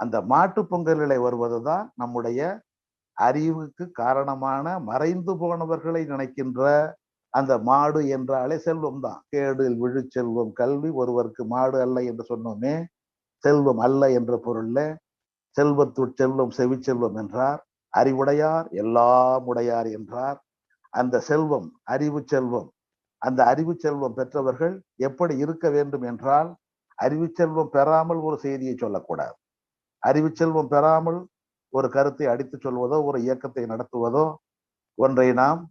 அந்த மாட்டு பொங்கலிலே வருவதுதான் நம்முடைய அறிவுக்கு காரணமான மறைந்து போனவர்களை நினைக்கின்ற அந்த மாடு என்றாலே செல்வம் தான். கேடில் விழு செல்வம் கல்வி ஒருவருக்கு மாடு அல்ல என்று சொன்னோமே, செல்வம் அல்ல என்ற பொருள்ல செல்வத்துள் செல்வம் செவிச்செல்வம் என்றார். அறிவுடையார் எல்லாம் உடையார் என்றார். அந்த செல்வம் அறிவு செல்வம். அந்த அறிவு செல்வம் பெற்றவர்கள் எப்படி இருக்க வேண்டும் என்றால், அறிவு செல்வம் பெறாமல் ஒரு செய்தியை சொல்லக்கூடாது. அறிவு செல்வம் பெறாமல் ஒரு கருத்தை அடித்து சொல்வதோ ஒரு இயக்கத்தை நடத்துவதோ ஒன்றை நாம்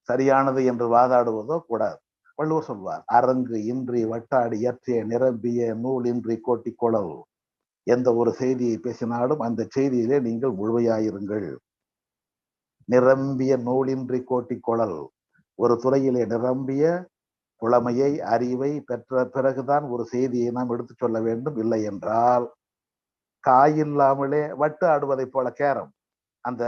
சரியானது என்று வாதாடுவதோ கூடாது. வள்ளுவர் சொல்வார், அரங்கு இன்றி வட்டாடி இயற்றிய நிரம்பிய நூல் இன்றி கோட்டி குழல். எந்த ஒரு செய்தியை பேசினாலும் அந்த செய்தியிலே நீங்கள் முழுமையாயிருங்கள். நிரம்பிய நூலின்றி கோட்டி குழல். ஒரு துறையிலே நிரம்பிய புலமையை அறிவை பெற்ற பிறகுதான் ஒரு செய்தியை நாம் எடுத்து சொல்ல வேண்டும். இல்லை என்றால் காயில்லாமலே வட்டு ஆடுவதை போல கேரம், அந்த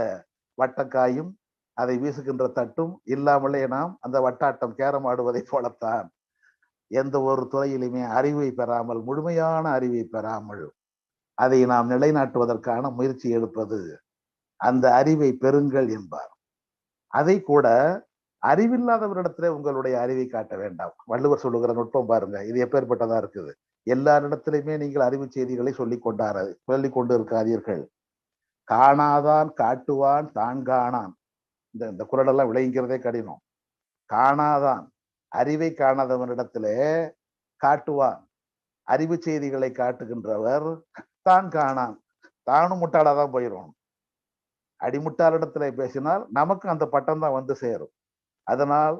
வட்டக்காயும் அதை வீசுகின்ற தட்டும் இல்லாமலே நாம் அந்த வட்டாட்டம் கேரம் ஆடுவதை போலத்தான். எந்த ஒரு துறையிலுமே அறிவை பெறாமல், முழுமையான அறிவை பெறாமல் அதை நாம் நிலைநாட்டுவதற்கான முயற்சி எடுப்பது. அந்த அறிவை பெறுங்கள் என்பார். அதை கூட அறிவில்லாதவரிடத்திலே உங்களுடைய அறிவை காட்ட வேண்டாம். வள்ளுவர் சொல்லுகிற நுட்பம் பாருங்க, இது எப்பேற்பட்டதா இருக்குது. எல்லாரிடத்திலுமே நீங்கள் அறிவு செய்திகளை சொல்லிக் கொண்டு இருக்காதீர்கள். காணாதான் காட்டுவான் தான் காணான். இந்த குரலெல்லாம் விளைங்கிறதே கடினம். காணாதான், அறிவை காணாதவனிடத்திலே காட்டுவான். அறிவு செய்திகளை காட்டுகின்றவர் தான் காணான். தானும் முட்டாளாதான் போயிடும். அடிமுட்டாளிடத்துல பேசினால் நமக்கு அந்த பட்டம் தான் வந்து சேரும். அதனால்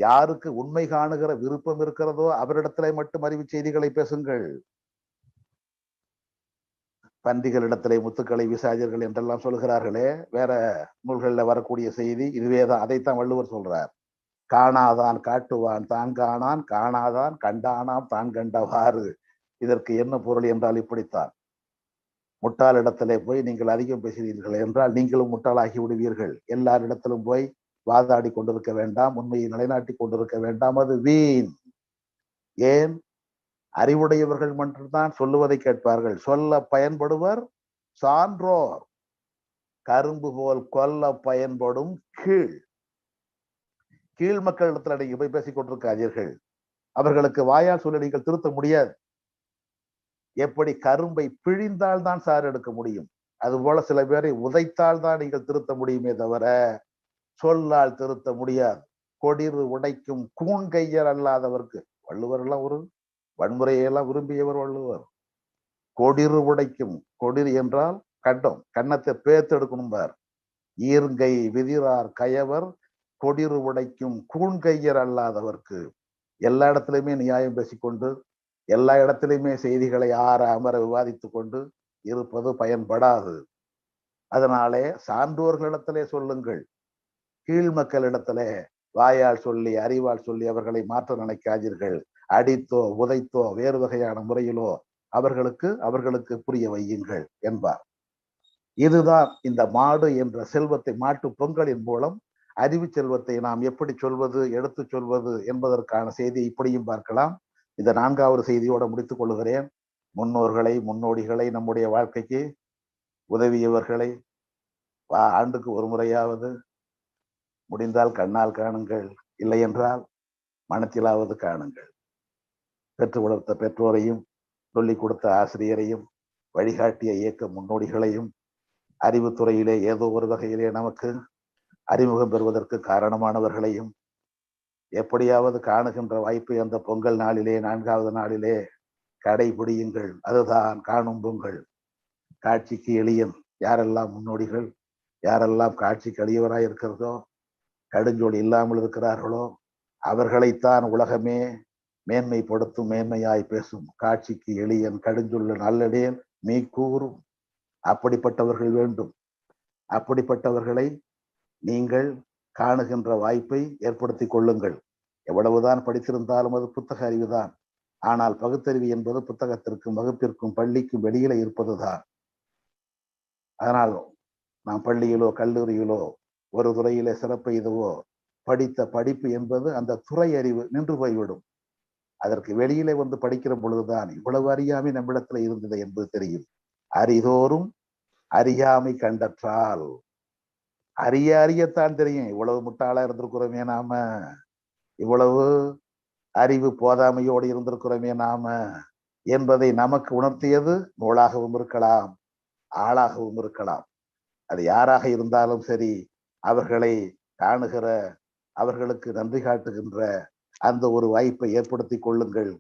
யாருக்கு உண்மை காணுகிற விருப்பம் இருக்கிறதோ அவரிடத்திலே மட்டும் அறிவு செய்திகளை பேசுங்கள். பன்றிகளிடத்திலே முத்துக்களை விசாஜர்கள் என்றெல்லாம் சொல்கிறார்களே, வேற நூல்கள்ல வரக்கூடிய செய்தி இதுவேதான். அதைத்தான் வள்ளுவர் சொல்றார். காணாதான் காட்டுவான் தான் காணான், காணாதான் கண்டானாம் தான் கண்டவாறு. இதற்கு என்ன பொருள் என்றால் இப்படித்தான். முட்டாளிடத்திலே போய் நீங்கள் அதிகம் பேசுகிறீர்கள் என்றால் நீங்களும் முட்டாளாகி விடுவீர்கள். எல்லாரிடத்திலும் போய் வாதாடி கொண்டிருக்க வேண்டாம், உண்மையை நிலைநாட்டி கொண்டிருக்க வேண்டாம். அது வீண். ஏன்? அறிவுடையவர்கள் மட்டும்தான் சொல்லுவதை கேட்பார்கள். சொல்ல பயன்படுவர் சான்றோர். கரும்பு போல் கொல்ல பயன்படும் கீழ் மக்களிடத்துல நீங்க போய் பேசிக் கொண்டிருக்காதீர்கள். அவர்களுக்கு வாயால் சொல்லி நீங்கள் திருத்த முடியாது. எப்படி கரும்பை பிழிந்தால் தான் சாறு எடுக்க முடியும், அதுபோல சில பேரை உதைத்தால் தான் நீங்கள் திருத்த முடியுமே தவிர சொல்லால் திருத்த முடியாது. கொடிறு உடைக்கும் கூண்கையர் அல்லாதவர்க்கு. வள்ளுவர் எல்லாம் ஒரு வன்முறையெல்லாம் விரும்பியவர் வள்ளுவர். கொடிறு உடைக்கும், கொடிறு என்றால் கண்டம், கன்னத்தை பேத்து எடுக்கணும் பார். ஈர்கை விதிரார் கயவர் கொடிறு உடைக்கும் கூண்கையர் அல்லாதவர்க்கு. எல்லா இடத்திலுமே நியாயம் பேசிக்கொண்டு எல்லா இடத்திலுமே செய்திகளை ஆற அமர விவாதித்துக் கொண்டு இருப்பது பயன்படாது. அதனாலே சான்றோர்களிடத்திலே சொல்லுங்கள். கீழ் மக்களிடத்திலே வாயால் சொல்லி அறிவால் சொல்லி அவர்களை மாற்ற நினைக்காதீர்கள். அடித்தோ உதைத்தோ வேறு வகையான முறையிலோ அவர்களுக்கு புரிய வையுங்கள் என்பார். இதுதான் இந்த மாடு என்ற செல்வத்தை, மாட்டு பொங்கலின் மூலம் அறிவு செல்வத்தை நாம் எப்படி சொல்வது, எடுத்து சொல்வது என்பதற்கான செய்தி இப்படியும் பார்க்கலாம். இந்த 4வது செய்தியோட முடித்துக் கொள்கிறேன். முன்னோர்களை, முன்னோடிகளை, நம்முடைய வாழ்க்கைக்கு உதவியவர்களை ஆண்டுக்கு ஒரு முறையாவது முடிந்தால் கண்ணால் காணுங்கள், இல்லை என்றால் மனத்திலாவது காணுங்கள். பெற்று வளர்த்த பெற்றோரையும், சொல்லிக் கொடுத்த ஆசிரியரையும், வழிகாட்டிய இயக்க முன்னோடிகளையும், அறிவுத்துறையிலே ஏதோ ஒரு வகையிலே நமக்கு அறிமுகம் பெறுவதற்கு காரணமானவர்களையும் எப்படியாவது காணுகின்ற வாய்ப்பை அந்த பொங்கல் நாளிலே, 4வது நாளிலே கடைபிடியுங்கள். அதுதான் காணும் பொங்கல். காட்சிக்கு எளியன் யாரெல்லாம் முன்னோடிகள், யாரெல்லாம் காட்சிக்கு எளியவராய் இருக்கிறதோ, கடுஞ்சொல் இல்லாமல் இருக்கிறார்களோ அவர்களைத்தான் உலகமே மேன்மைப்படுத்தும், மேன்மையாய் பேசும். காட்சிக்கு எளியன் கடுஞ்சொல்லு நல்லடேன் மீ கூறும். அப்படிப்பட்டவர்கள் வேண்டும். அப்படிப்பட்டவர்களை நீங்கள் காணுகின்ற வாய்ப்பை ஏற்படுத்தி கொள்ளுங்கள். எவ்வளவுதான் படித்திருந்தாலும் அது புத்தக அறிவுதான். ஆனால் பகுத்தறிவு என்பது புத்தகத்திற்கும் வகுப்பிற்கும் பள்ளிக்கும் வெளியில இருப்பதுதான். அதனால் நாம் பள்ளியிலோ கல்லூரியிலோ ஒரு துறையிலே சிறப்பு இதுவோ படித்த படிப்பு என்பது அந்த துறை அறிவு நின்று போய்விடும். அதற்கு வெளியிலே வந்து படிக்கிற பொழுதுதான் இவ்வளவு அறியாமை நம்மிடத்துல இருந்தது என்பது தெரியும். அறிதோறும் அறியாமை கண்டற்றால், அறியத்தான் தெரியும் இவ்வளவு முட்டாளா இருந்திருக்கிறோமே நாம, இவ்வளவு அறிவு போதாமையோடு இருந்திருக்கிறோமே நாம என்பதை நமக்கு உணர்த்தியது நூலாகவும் இருக்கலாம், ஆளாகவும் இருக்கலாம். அது யாராக இருந்தாலும் சரி, அவர்களை காணுகிற, அவர்களுக்கு நன்றி காட்டுகின்ற அந்த ஒரு வாய்ப்பை ஏற்படுத்தி கொள்ளுங்கள்.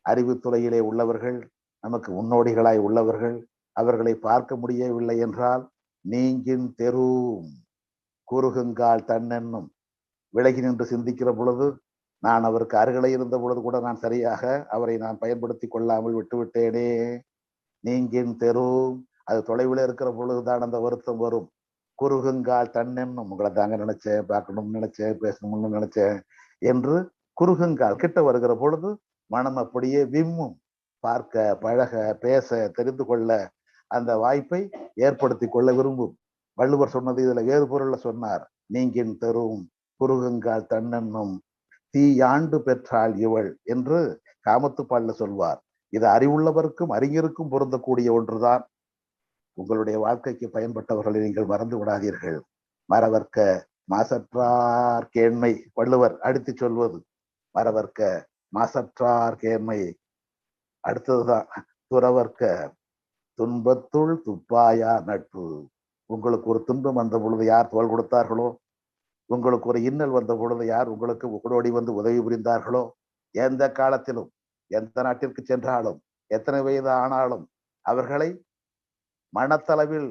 அறிவுத்துறையிலே உள்ளவர்கள், நமக்கு முன்னோடிகளாய் உள்ளவர்கள், அவர்களை பார்க்க முடியவில்லை என்றால் நீங்கின் தெரும் குறுகுங்கால் தன்னென்னும். விலகி நின்று சிந்திக்கிற பொழுது, நான் அவருக்கு அருகிலே இருந்த பொழுது கூட நான் சரியாக அவரை நான் பயன்படுத்தி கொள்ளாமல் விட்டுவிட்டேனே. நீங்கின் தெரும், அது தொலைவில் இருக்கிற பொழுதுதான் அந்த வருத்தம் வரும். குறுகுங்கால் தன்னென்னும், உங்களை தாங்க நினைச்சேன், பார்க்கணும்னு நினைச்சேன், பேசணும்னு நினைச்சேன் என்று குறுகுங்கால் கிட்ட வருகிற பொழுது மனம் அப்படியே விம்மும். பார்க்க, பழக, பேச, தெரிந்து கொள்ள அந்த வாய்ப்பை ஏற்படுத்தி கொள்ள விரும்பும். வள்ளுவர் சொன்னது இதுல வேறு பொருள்ல சொன்னார். நீங்கின் தெரும் குறுகுங்கால் தன்னென்னும் தீயாண்டு பெற்றாள் இவள் என்று காமத்துப்பால்ல சொல்வார். இது அறிவுள்ளவருக்கும் அறிஞருக்கும் பொருந்தக்கூடிய ஒன்றுதான். உங்களுடைய வாழ்க்கைக்கு பயன்பட்டவர்களை நீங்கள் மறந்து விடாதீர்கள். மறவர்க்க மாசற்றார் கேண்மை, வள்ளுவர் அடித்து சொல்வது. மறவர்க்க மாசற்றார் கேண்மை. அடுத்ததுதான் துறவர்க்க துன்பத்துள் துப்பாயா நட்பு. உங்களுக்கு ஒரு துன்பம் வந்த பொழுது யார் தோள் கொடுத்தார்களோ, உங்களுக்கு ஒரு இன்னல் வந்த பொழுது யார் உங்களுக்கு ஓடோடி வந்து உதவி புரிந்தார்களோ, எந்த காலத்திலும் எந்த நாட்டிற்கு சென்றாலும் எத்தனை வயது ஆனாலும் அவர்களை மனத்தளவில்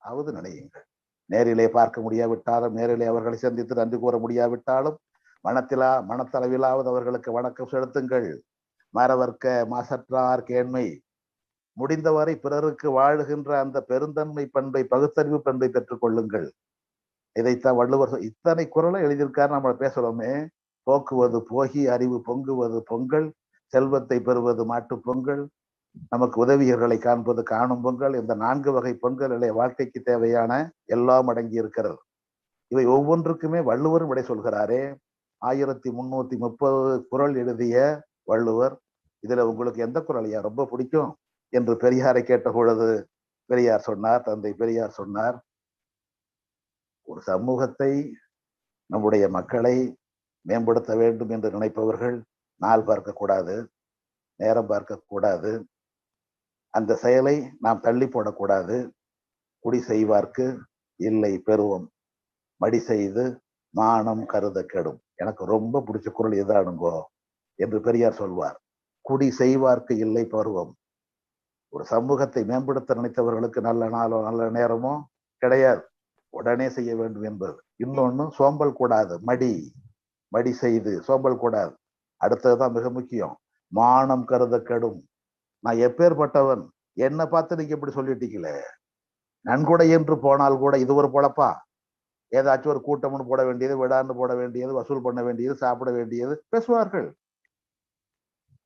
அவது நினையுங்கள். நேரிலே பார்க்க முடியாவிட்டாலும், நேரிலே அவர்களை சந்தித்து நன்றி கூற முடியாவிட்டாலும், மனத்தளவிலாவது அவர்களுக்கு வணக்கம் செலுத்துங்கள். மறவர்க்க மாசற்றார் கேண்மை. முடிந்தவரை பிறருக்கு வாழுகின்ற அந்த பெருந்தன்மை பண்பை, பகுத்தறிவு பண்பை பெற்றுக் கொள்ளுங்கள். இதைத்தான் வள்ளுவர் இத்தனை குரலை எழுதியிருக்காரு. நம்ம பேசுறோமே, போக்குவது போகி அறிவு பொங்குவது பொங்கல், செல்வத்தை பெறுவது மாட்டு பொங்கல், நமக்கு உதவியர்களை காண்பது காணும் பொங்கல். இந்த 4 வகை பொங்கல்களை வாழ்க்கைக்கு தேவையான எல்லாம் அடங்கி இருக்கிறது. இவை ஒவ்வொன்றுக்குமே வள்ளுவரும் விடை சொல்கிறாரே. 1330 குறள் எழுதிய வள்ளுவர், இதுல உங்களுக்கு எந்த குறளையா ரொம்ப பிடிக்கும் என்று பெரியாரை கேட்ட பொழுது பெரியார் சொன்னார், தந்தை பெரியார் சொன்னார், ஒரு சமூகத்தை, நம்முடைய மக்களை மேம்படுத்த வேண்டும் என்று நினைப்பவர்கள் நாள் பார்க்க கூடாது, நேரம் பார்க்க கூடாது, அந்த செயலை நாம் தள்ளி போடக்கூடாது. குடி செய்வார்க்கு இல்லை பெருவம், மடி செய்து மானம் கருத கெடும். எனக்கு ரொம்ப பிடிச்ச குறள் இதானுங்கோ என்று பெரியார் சொல்வார். குடி செய்வார்க்கு இல்லை பருவம். ஒரு சமூகத்தை மேம்படுத்த நினைத்தவர்களுக்கு நல்ல நாளோ நல்ல நேரமோ கிடையாது, உடனே செய்ய வேண்டும் என்பது. இன்னொன்னு, சோம்பல் கூடாது, மடி செய்து சோம்பல் கூடாது. அடுத்ததுதான் மிக முக்கியம், மானம் கருத கெடும். நான் எப்பேற்பட்டவன், என்னை பார்த்து நீங்க இப்படி சொல்லிட்டீங்களே, நன்கொடை என்று போனால் கூட இது ஒரு பொழப்பா? ஏதாச்சும் ஒரு கூட்டம்னு போட வேண்டியது, விடான்னு போட வேண்டியது, வசூல் பண்ண வேண்டியது, சாப்பிட வேண்டியது பேசுவார்கள்.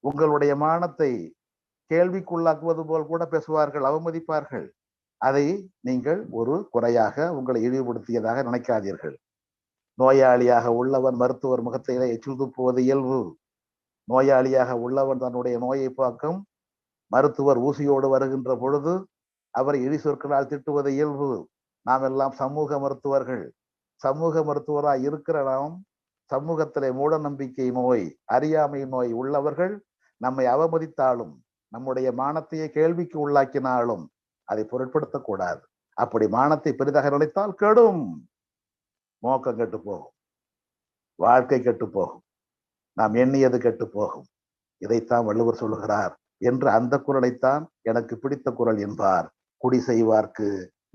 உங்களுடைய மானத்தை கேள்விக்குள்ளாக்குவது போல் கூட பேசுவார்கள், அவமதிப்பார்கள். அதை நீங்கள் ஒரு குறையாக, உங்களை இழிவுபடுத்தியதாக நினைக்காதீர்கள். நோயாளியாக உள்ளவன் மருத்துவர் முகத்திலே எச்சில் துப்புவது இயல்பு. நோயாளியாக உள்ளவன் தன்னுடைய நோயை பார்க்கும் மருத்துவர் ஊசியோடு வருகின்ற பொழுது அவரை இழி சொற்களால் திட்டுவது இயல்பு. நாம் எல்லாம் சமூக மருத்துவர்கள். சமூக மருத்துவராய் இருக்கிற நாம் சமூகத்திலே மூட நம்பிக்கை நோய், அறியாமை நோய் உள்ளவர்கள் நம்மை அவமதித்தாலும், நம்முடைய மானத்தையே கேள்விக்கு உள்ளாக்கினாலும் அதை பொருட்படுத்தக்கூடாது. அப்படி மானத்தை பெரிதாக நினைத்தால் கெடும். நோக்கம் கெட்டு போகும், வாழ்க்கை கெட்டு போகும், நாம் எண்ணியது கெட்டு போகும். இதைத்தான் வள்ளுவர் சொல்லுகிறார் என்று அந்த குறளைத்தான் எனக்கு பிடித்த குறள் என்பார். குடி செய்வார்க்கு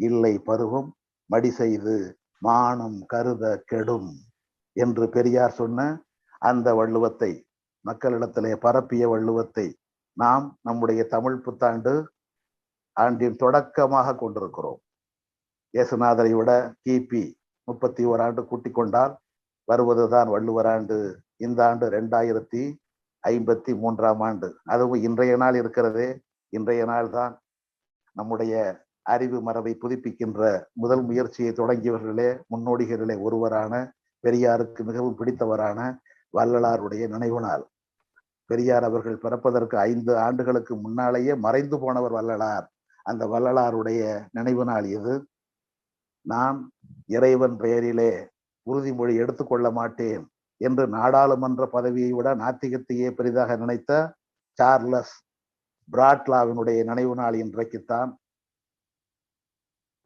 இல்லை பருவம், மடி செய்து மானம் கருத கெடும் என்று பெரியார் சொன்ன அந்த வள்ளுவத்தை, மக்களிடத்திலே பரப்பிய வள்ளுவத்தை நாம் நம்முடைய தமிழ் புத்தாண்டு ஆண்டின் தொடக்கமாக கொண்டிருக்கிறோம். இயேசுநாதரை விட கிபி 31 ஆண்டு கூட்டிக் கொண்டால் வருவதுதான் வள்ளுவர் ஆண்டு. இந்த ஆண்டு 2053ஆம் ஆண்டு. அதுவும் இன்றைய நாள் இருக்கிறதே, இன்றைய நாள் தான் நம்முடைய அறிவு மரபை புதுப்பிக்கின்ற முதல் முயற்சியை தொடங்கியவர்களே, முன்னோடிகளிலே ஒருவரான பெரியாருக்கு மிகவும் பிடித்தவரான வள்ளலாருடைய நினைவு நாள். பெரியார் அவர்கள் பிறப்பதற்கு 5 ஆண்டுகளுக்கு முன்னாலேயே மறைந்து போனவர் வள்ளலார். அந்த வள்ளலாருடைய நினைவு நாள் இது. நான் இறைவன் பெயரிலே உறுதிமொழி எடுத்துக்கொள்ள மாட்டேன் என்று நாடாளுமன்ற பதவியை விட நாத்திகத்தையே பெரிதாக நினைத்த சார்லஸ் பிராட்லாவினுடைய நினைவு நாள் இன்றைக்குத்தான்.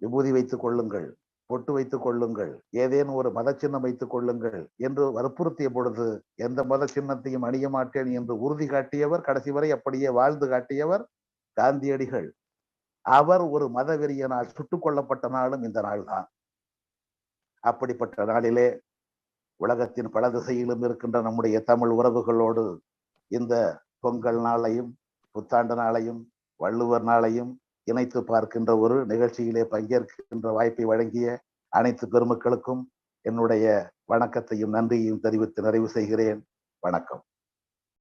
விபூதி வைத்துக் கொள்ளுங்கள், பொட்டு வைத்துக் கொள்ளுங்கள், ஏதேனும் ஒரு மத சின்னம் வைத்துக் கொள்ளுங்கள் என்று வற்புறுத்திய பொழுது எந்த மத சின்னத்தையும் அணிய மாட்டேன் என்று உறுதி காட்டியவர், கடைசி வரை அப்படியே வாழ்ந்து காட்டியவர் காந்தியடிகள். அவர் ஒரு மத வெறியனால் சுட்டுக் கொல்லப்பட்ட நாளும் இந்த நாள் தான். அப்படிப்பட்ட நாளிலே உலகத்தின் பல திசையிலும் இருக்கின்ற நம்முடைய தமிழ் உறவுகளோடு இந்த பொங்கல் நாளையும் புத்தாண்டு நாளையும் வள்ளுவர் நாளையும் இணைத்து பார்க்கின்ற ஒரு நிகழ்ச்சியிலே பங்கேற்கின்ற வாய்ப்பை வழங்கிய அனைத்து பெருமக்களுக்கும் என்னுடைய வணக்கத்தையும் நன்றியையும் தெரிவித்து நிறைவு செய்கிறேன். வணக்கம்.